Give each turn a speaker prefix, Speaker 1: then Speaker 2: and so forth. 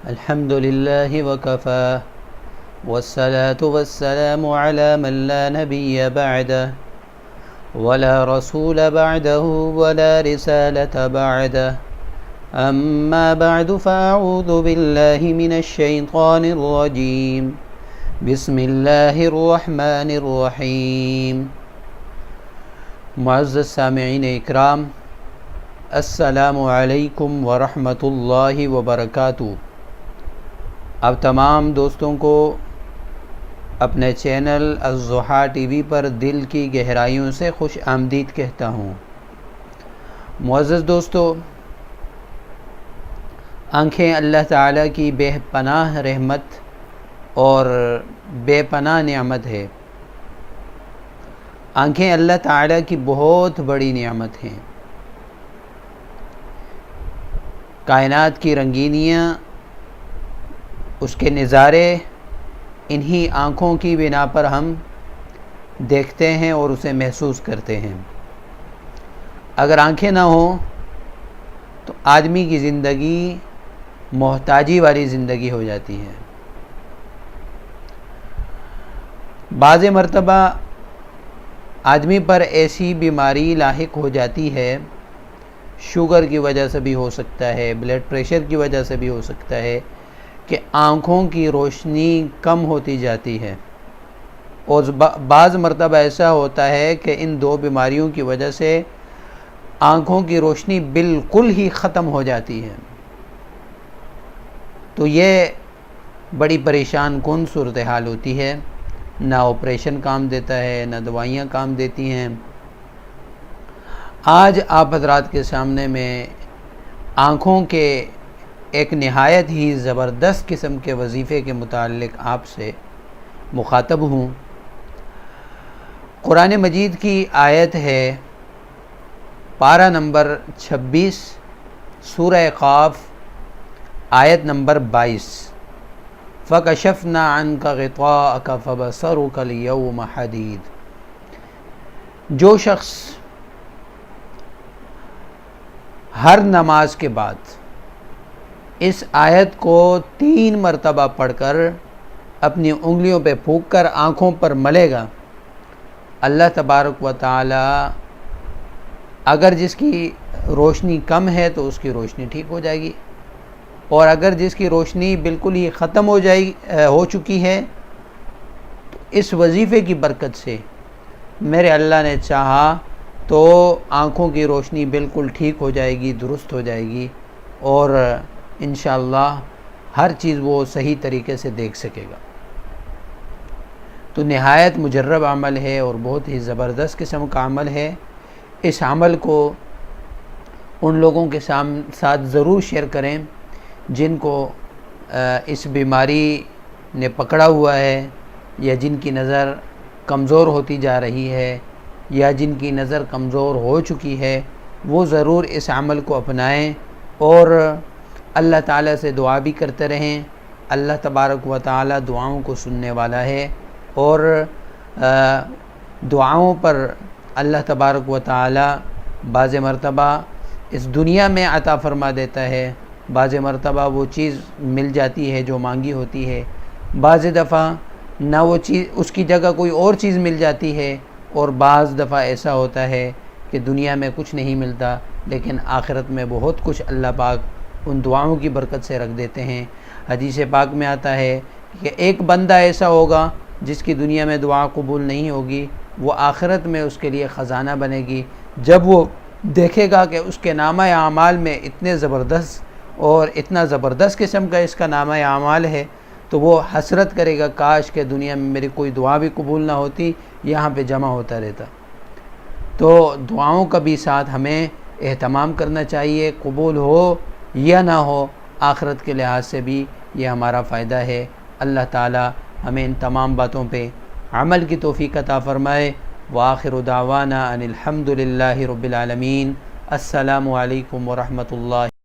Speaker 1: الحمد لله وكفى والصلاة والسلام على من لا نبي بعده ولا رسول بعده ولا رسالة بعده أما بعد فأعوذ بالله من الشيطان الرجيم بسم الله الرحمن الرحيم. معزز سامعین اکرام، السلام علیکم ورحمۃ اللہ وبرکاتہ. اب تمام دوستوں کو اپنے چینل الضحیٰ ٹی وی پر دل کی گہرائیوں سے خوش آمدید کہتا ہوں. معزز دوستو، آنکھیں اللہ تعالیٰ کی بے پناہ رحمت اور بے پناہ نعمت ہے. آنکھیں اللہ تعالیٰ کی بہت بڑی نعمت ہیں. کائنات کی رنگینیاں، اس کے نظارے انہی آنکھوں کی بنا پر ہم دیکھتے ہیں اور اسے محسوس کرتے ہیں. اگر آنکھیں نہ ہوں تو آدمی کی زندگی محتاجی والی زندگی ہو جاتی ہے. بعض مرتبہ آدمی پر ایسی بیماری لاحق ہو جاتی ہے، شوگر کی وجہ سے بھی ہو سکتا ہے، بلڈ پریشر کی وجہ سے بھی ہو سکتا ہے، کہ آنکھوں کی روشنی کم ہوتی جاتی ہے. اور بعض مرتبہ ایسا ہوتا ہے کہ ان دو بیماریوں کی وجہ سے آنکھوں کی روشنی بالکل ہی ختم ہو جاتی ہے. تو یہ بڑی پریشان کن صورتحال ہوتی ہے. نہ آپریشن کام دیتا ہے، نہ دوائیاں کام دیتی ہیں. آج آپ حضرات کے سامنے میں آنکھوں کے ایک نہایت ہی زبردست قسم کے وظیفے کے متعلق آپ سے مخاطب ہوں. قرآن مجید کی آیت ہے، پارہ نمبر 26، سورہ قاف، آیت نمبر 22. فَكَشَفْنَا عَنْكَ غِطَاءَكَ فَبَصَرُكَ الْيَوْمَ حَدِيدٌ. جو شخص ہر نماز کے بعد اس آیت کو 3 مرتبہ پڑھ کر اپنی انگلیوں پہ پھونک کر آنکھوں پر ملے گا، اللہ تبارک و تعالی اگر جس کی روشنی کم ہے تو اس کی روشنی ٹھیک ہو جائے گی، اور اگر جس کی روشنی بالکل ہی ختم ہو چکی ہے تو اس وظیفے کی برکت سے میرے اللہ نے چاہا تو آنکھوں کی روشنی بالکل ٹھیک ہو جائے گی، درست ہو جائے گی، اور انشاءاللہ ہر چیز وہ صحیح طریقے سے دیکھ سکے گا. تو نہایت مجرب عمل ہے اور بہت ہی زبردست قسم کا عمل ہے. اس عمل کو ان لوگوں کے ساتھ ضرور شیئر کریں جن کو اس بیماری نے پکڑا ہوا ہے، یا جن کی نظر کمزور ہوتی جا رہی ہے، یا جن کی نظر کمزور ہو چکی ہے. وہ ضرور اس عمل کو اپنائیں اور اللہ تعالیٰ سے دعا بھی کرتے رہیں. اللہ تبارک و تعالیٰ دعاؤں کو سننے والا ہے، اور دعاؤں پر اللہ تبارک و تعالیٰ بعض مرتبہ اس دنیا میں عطا فرما دیتا ہے، بعض مرتبہ وہ چیز مل جاتی ہے جو مانگی ہوتی ہے، بعض دفعہ نہ وہ چیز، اس کی جگہ کوئی اور چیز مل جاتی ہے، اور بعض دفعہ ایسا ہوتا ہے کہ دنیا میں کچھ نہیں ملتا لیکن آخرت میں بہت کچھ اللہ پاک ان دعاؤں کی برکت سے رکھ دیتے ہیں. حدیث پاک میں آتا ہے کہ ایک بندہ ایسا ہوگا جس کی دنیا میں دعا قبول نہیں ہوگی، وہ آخرت میں اس کے لیے خزانہ بنے گی. جب وہ دیکھے گا کہ اس کے نامہ اعمال میں اتنے زبردست اور اتنا زبردست قسم کا اس کا نامہ اعمال ہے تو وہ حسرت کرے گا، کاش کہ دنیا میں میری کوئی دعا بھی قبول نہ ہوتی، یہاں پہ جمع ہوتا رہتا. تو دعاؤں کا بھی ساتھ ہمیں اہتمام کرنا چاہیے، قبول ہو یا نہ ہو، آخرت کے لحاظ سے بھی یہ ہمارا فائدہ ہے. اللہ تعالی ہمیں ان تمام باتوں پہ عمل کی توفیق عطا فرمائے. وآخر دعوانا ان الحمد للہ رب العالمین. السلام علیکم ورحمۃ اللہ.